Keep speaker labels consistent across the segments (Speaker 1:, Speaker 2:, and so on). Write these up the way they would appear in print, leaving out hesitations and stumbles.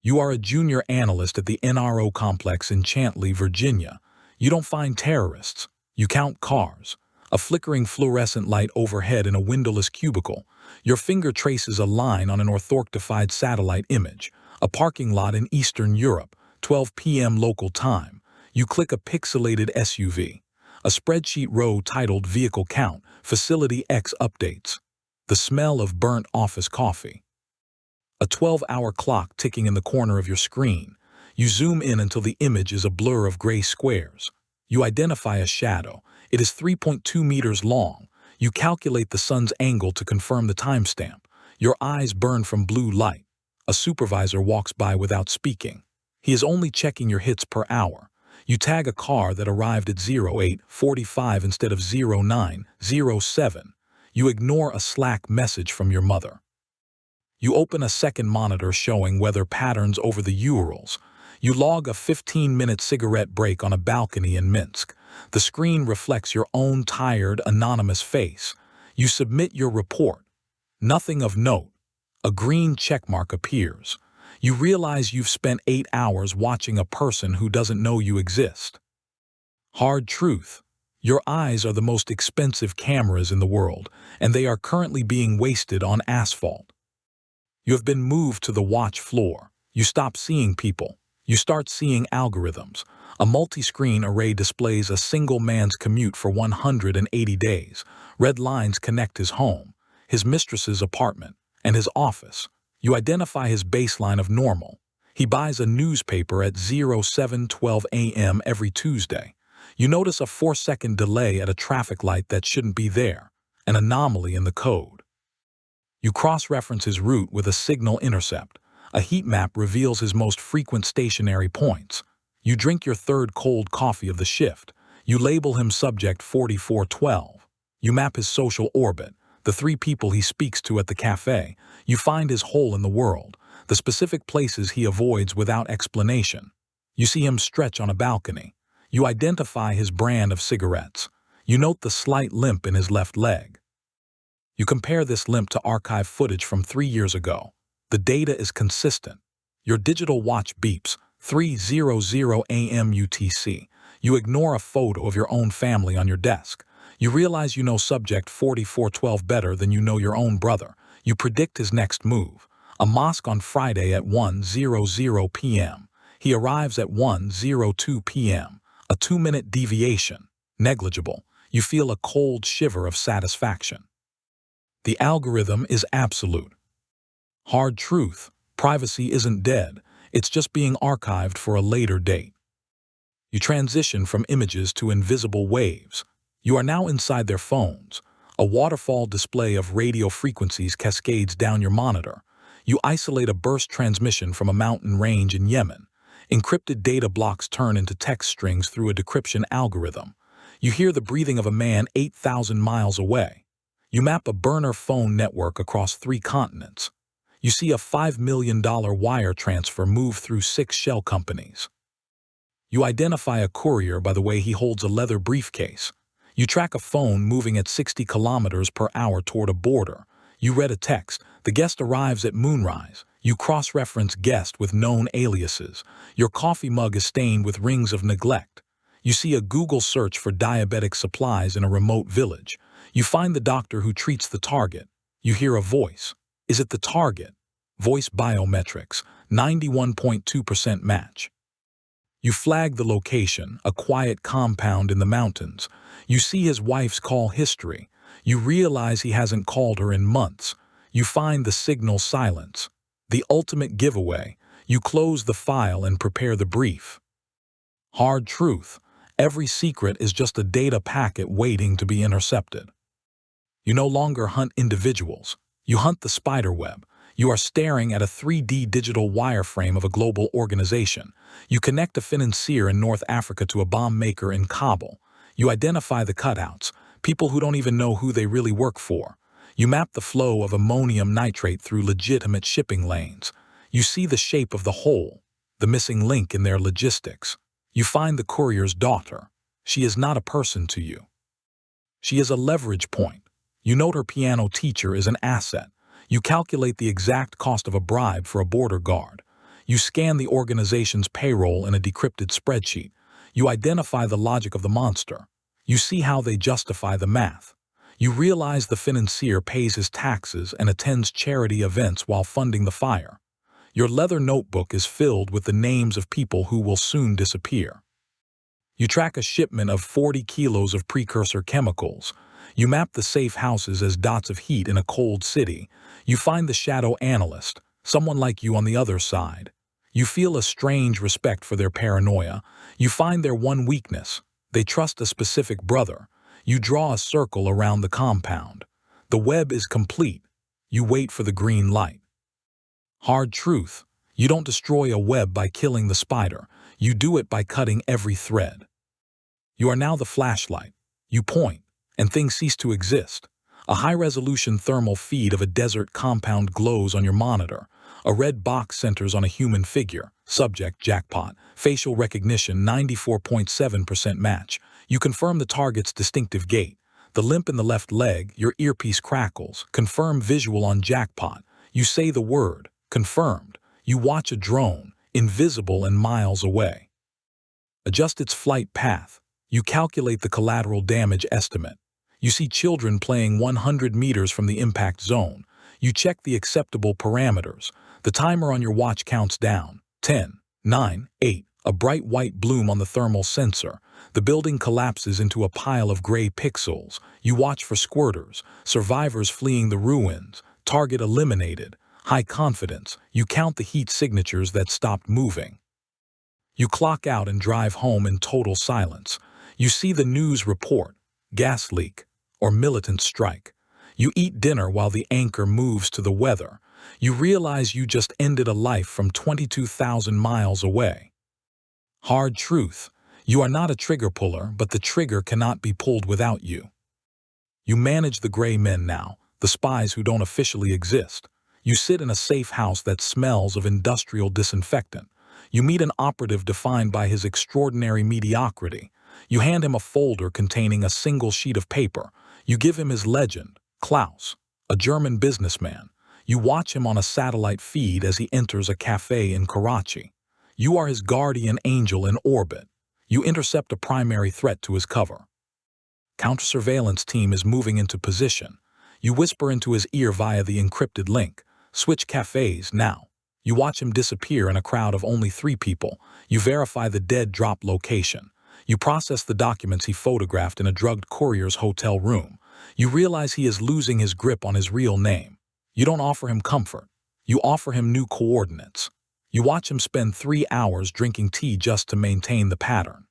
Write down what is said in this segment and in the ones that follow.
Speaker 1: You are a junior analyst at the NRO complex in Chantilly, Virginia. You don't find terrorists. You count cars. A flickering fluorescent light overhead in a windowless cubicle. Your finger traces a line on an orthographied satellite image. A parking lot in Eastern Europe, 12 p.m. local time. You click a pixelated SUV. A spreadsheet row titled Vehicle Count, Facility X Updates. The smell of burnt office coffee. A 12-hour clock ticking in the corner of your screen. You zoom in until the image is a blur of gray squares. You identify a shadow. It is 3.2 meters long. You calculate the sun's angle to confirm the timestamp. Your eyes burn from blue light. A supervisor walks by without speaking. He is only checking your hits per hour. You tag a car that arrived at 08:45 instead of 09:07. You ignore a Slack message from your mother. You open a second monitor showing weather patterns over the Urals. You log a 15-minute cigarette break on a balcony in Minsk. The screen reflects your own tired, anonymous face. You submit your report. Nothing of note. A green checkmark appears. You realize you've spent 8 hours watching a person who doesn't know you exist. Hard truth. Your eyes are the most expensive cameras in the world, and they are currently being wasted on asphalt. You have been moved to the watch floor. You stop seeing people. You start seeing algorithms. A multi-screen array displays a single man's commute for 180 days. Red lines connect his home, his mistress's apartment, and his office. You identify his baseline of normal. He buys a newspaper at 07:12 a.m. every Tuesday. You notice a 4-second delay at a traffic light that shouldn't be there, an anomaly in the code. You cross-reference his route with a signal intercept. A heat map reveals his most frequent stationary points. You drink your third cold coffee of the shift. You label him subject 4412. You map his social orbit, the 3 people he speaks to at the cafe. You find his hole in the world, the specific places he avoids without explanation. You see him stretch on a balcony. You identify his brand of cigarettes. You note the slight limp in his left leg. You compare this limp to archive footage from 3 years ago. The data is consistent. Your digital watch beeps, 3:00 a.m. UTC. You ignore a photo of your own family on your desk. You realize you know subject 4412 better than you know your own brother. You predict his next move. A mosque on Friday at 1:00 p.m. He arrives at 1:02 p.m. A 2-minute deviation. Negligible. You feel a cold shiver of satisfaction. The algorithm is absolute. Hard truth. Privacy isn't dead. It's just being archived for a later date. You transition from images to invisible waves. You are now inside their phones. A waterfall display of radio frequencies cascades down your monitor. You isolate a burst transmission from a mountain range in Yemen. Encrypted data blocks turn into text strings through a decryption algorithm. You hear the breathing of a man 8,000 miles away. You map a burner phone network across 3 continents. You see a $5 million wire transfer move through 6 shell companies. You identify a courier by the way he holds a leather briefcase. You track a phone moving at 60 kilometers per hour toward a border. You read a text. The guest arrives at moonrise. You cross-reference guest with known aliases. Your coffee mug is stained with rings of neglect. You see a Google search for diabetic supplies in a remote village. You find the doctor who treats the target. You hear a voice. Is it the target? Voice biometrics, 91.2% match. You flag the location, a quiet compound in the mountains. You see his wife's call history. You realize he hasn't called her in months. You find the signal silence. The ultimate giveaway. You close the file and prepare the brief. Hard truth. Every secret is just a data packet waiting to be intercepted. You no longer hunt individuals. You hunt the spiderweb. You are staring at a 3D digital wireframe of a global organization. You connect a financier in North Africa to a bomb maker in Kabul. You identify the cutouts, people who don't even know who they really work for. You map the flow of ammonium nitrate through legitimate shipping lanes. You see the shape of the hole, the missing link in their logistics. You find the courier's daughter. She is not a person to you. She is a leverage point. You note her piano teacher is an asset. You calculate the exact cost of a bribe for a border guard. You scan the organization's payroll in a decrypted spreadsheet. You identify the logic of the monster. You see how they justify the math. You realize the financier pays his taxes and attends charity events while funding the fire. Your leather notebook is filled with the names of people who will soon disappear. You track a shipment of 40 kilos of precursor chemicals. You map the safe houses as dots of heat in a cold city. You find the shadow analyst, someone like you on the other side. You feel a strange respect for their paranoia. You find their one weakness. They trust a specific brother. You draw a circle around the compound. The web is complete. You wait for the green light. Hard truth. You don't destroy a web by killing the spider. You do it by cutting every thread. You are now the flashlight. You point, and things cease to exist. A high-resolution thermal feed of a desert compound glows on your monitor. A red box centers on a human figure. Subject, jackpot. Facial recognition, 94.7% match. You confirm the target's distinctive gait. The limp in the left leg, your earpiece crackles. Confirm visual on jackpot. You say the word, confirmed. You watch a drone, invisible and miles away. Adjust its flight path. You calculate the collateral damage estimate. You see children playing 100 meters from the impact zone. You check the acceptable parameters. The timer on your watch counts down. 10, 9, 8. A bright white bloom on the thermal sensor. The building collapses into a pile of gray pixels. You watch for squirters, survivors fleeing the ruins. Target eliminated. High confidence. You count the heat signatures that stopped moving. You clock out and drive home in total silence. You see the news report, gas leak, or militant strike. You eat dinner while the anchor moves to the weather. You realize you just ended a life from 22,000 miles away. Hard truth. You are not a trigger puller, but the trigger cannot be pulled without you. You manage the gray men now, the spies who don't officially exist. You sit in a safe house that smells of industrial disinfectant. You meet an operative defined by his extraordinary mediocrity. You hand him a folder containing a single sheet of paper. You give him his legend, Klaus, a German businessman. You watch him on a satellite feed as he enters a cafe in Karachi. You are his guardian angel in orbit. You intercept a primary threat to his cover. Counter-surveillance team is moving into position. You whisper into his ear via the encrypted link. Switch cafes now. You watch him disappear in a crowd of only 3 people. You verify the dead drop location. You process the documents he photographed in a drugged courier's hotel room. You realize he is losing his grip on his real name. You don't offer him comfort. You offer him new coordinates. You watch him spend 3 hours drinking tea just to maintain the pattern.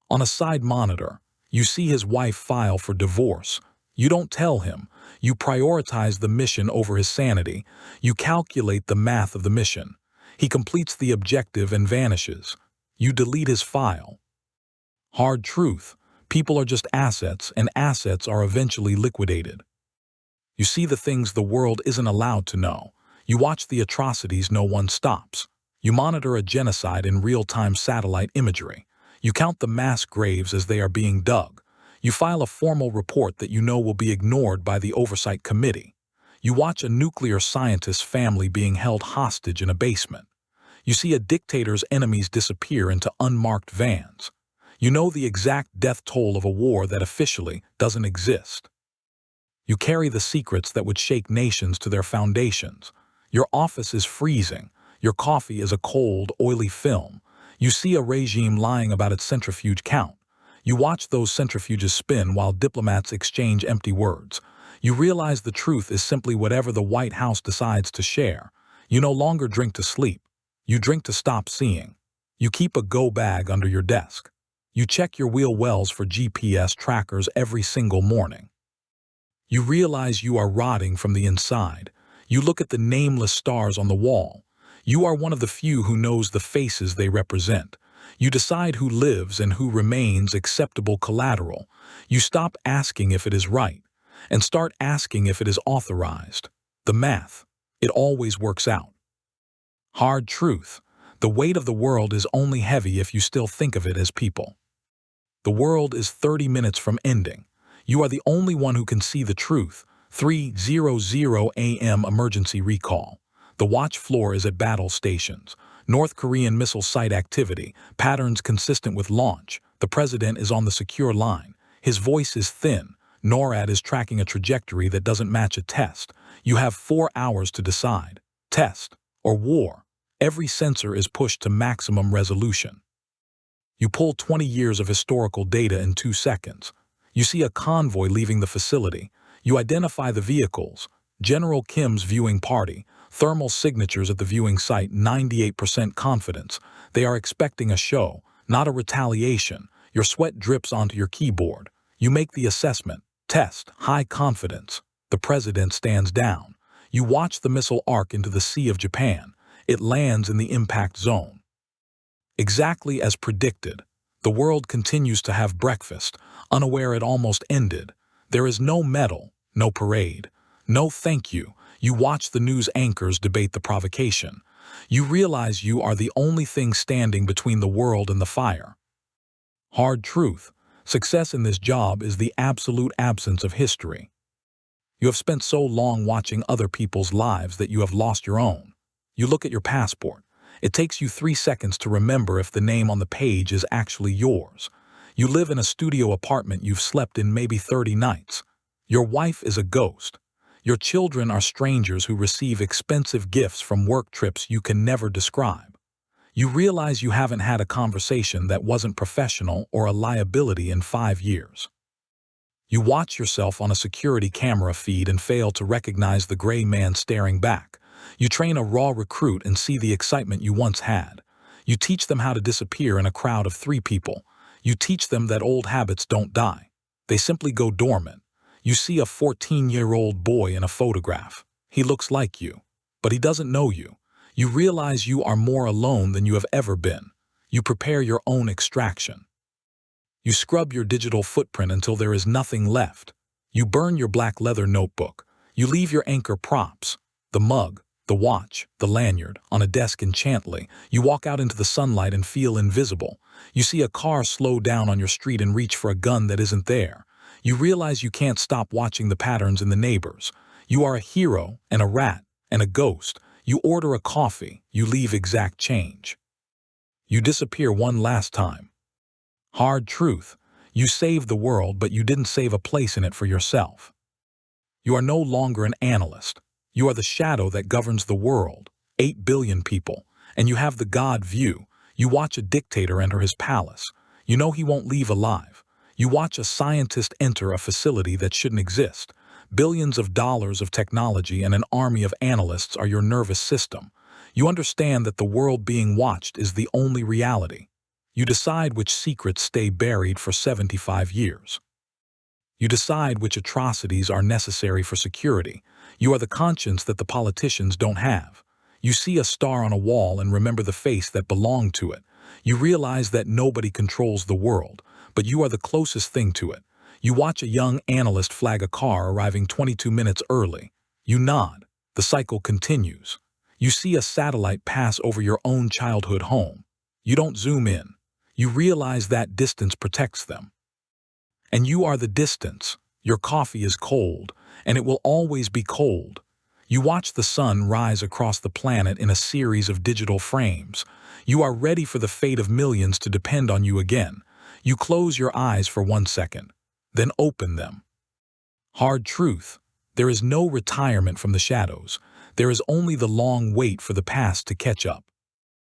Speaker 1: On a side monitor, you see his wife file for divorce. You don't tell him. You prioritize the mission over his sanity. You calculate the math of the mission. He completes the objective and vanishes. You delete his file. Hard truth. People are just assets, and assets are eventually liquidated. You see the things the world isn't allowed to know. You watch the atrocities no one stops. You monitor a genocide in real-time satellite imagery. You count the mass graves as they are being dug. You file a formal report that you know will be ignored by the oversight committee. You watch a nuclear scientist's family being held hostage in a basement. You see a dictator's enemies disappear into unmarked vans. You know the exact death toll of a war that officially doesn't exist. You carry the secrets that would shake nations to their foundations. Your office is freezing. Your coffee is a cold, oily film. You see a regime lying about its centrifuge count. You watch those centrifuges spin while diplomats exchange empty words. You realize the truth is simply whatever the White House decides to share. You no longer drink to sleep. You drink to stop seeing. You keep a go bag under your desk. You check your wheel wells for GPS trackers every single morning. You realize you are rotting from the inside. You look at the nameless stars on the wall. You are one of the few who knows the faces they represent. You decide who lives and who remains acceptable collateral. You stop asking if it is right and start asking if it is authorized. The math, it always works out. Hard truth. The weight of the world is only heavy if you still think of it as people. The world is 30 minutes from ending. You are the only one who can see the truth. 3:00 a.m. emergency recall. The watch floor is at battle stations. North Korean missile site activity, patterns consistent with launch. The president is on the secure line. His voice is thin. NORAD is tracking a trajectory that doesn't match a test. You have 4 hours to decide. Test or war. Every sensor is pushed to maximum resolution. You pull 20 years of historical data in 2 seconds. You see a convoy leaving the facility. You identify the vehicles. General Kim's viewing party. Thermal signatures at the viewing site, 98% confidence. They are expecting a show, not a retaliation. Your sweat drips onto your keyboard. You make the assessment. Test, high confidence. The president stands down. You watch the missile arc into the Sea of Japan. It lands in the impact zone. Exactly as predicted, the world continues to have breakfast, unaware it almost ended. There is no medal, no parade, no thank you. You watch the news anchors debate the provocation. You realize you are the only thing standing between the world and the fire. Hard truth. Success in this job is the absolute absence of history. You have spent so long watching other people's lives that you have lost your own. You look at your passport. It takes you 3 seconds to remember if the name on the page is actually yours. You live in a studio apartment you've slept in maybe 30 nights. Your wife is a ghost. Your children are strangers who receive expensive gifts from work trips you can never describe. You realize you haven't had a conversation that wasn't professional or a liability in 5 years. You watch yourself on a security camera feed and fail to recognize the gray man staring back. You train a raw recruit and see the excitement you once had. You teach them how to disappear in a crowd of 3 people. You teach them that old habits don't die. They simply go dormant. You see a 14-year-old boy in a photograph. He looks like you, but he doesn't know you. You realize you are more alone than you have ever been. You prepare your own extraction. You scrub your digital footprint until there is nothing left. You burn your black leather notebook. You leave your anchor props, the mug, the watch, the lanyard, on a desk in Chantley. You walk out into the sunlight and feel invisible. You see a car slow down on your street and reach for a gun that isn't there. You realize you can't stop watching the patterns in the neighbors. You are a hero and a rat and a ghost. You order a coffee. You leave exact change. You disappear one last time. Hard truth. You saved the world, but you didn't save a place in it for yourself. You are no longer an analyst. You are the shadow that governs the world, 8 billion people, and you have the God view. You watch a dictator enter his palace. You know he won't leave alive. You watch a scientist enter a facility that shouldn't exist. Billions of dollars of technology and an army of analysts are your nervous system. You understand that the world being watched is the only reality. You decide which secrets stay buried for 75 years. You decide which atrocities are necessary for security. You are the conscience that the politicians don't have. You see a star on a wall and remember the face that belonged to it. You realize that nobody controls the world, but you are the closest thing to it. You watch a young analyst flag a car arriving 22 minutes early. You nod. The cycle continues. You see a satellite pass over your own childhood home. You don't zoom in. You realize that distance protects them. And you are the distance. Your coffee is cold, and it will always be cold. You watch the sun rise across the planet in a series of digital frames. You are ready for the fate of millions to depend on you again. You close your eyes for 1 second, then open them. Hard truth. There is no retirement from the shadows. There is only the long wait for the past to catch up.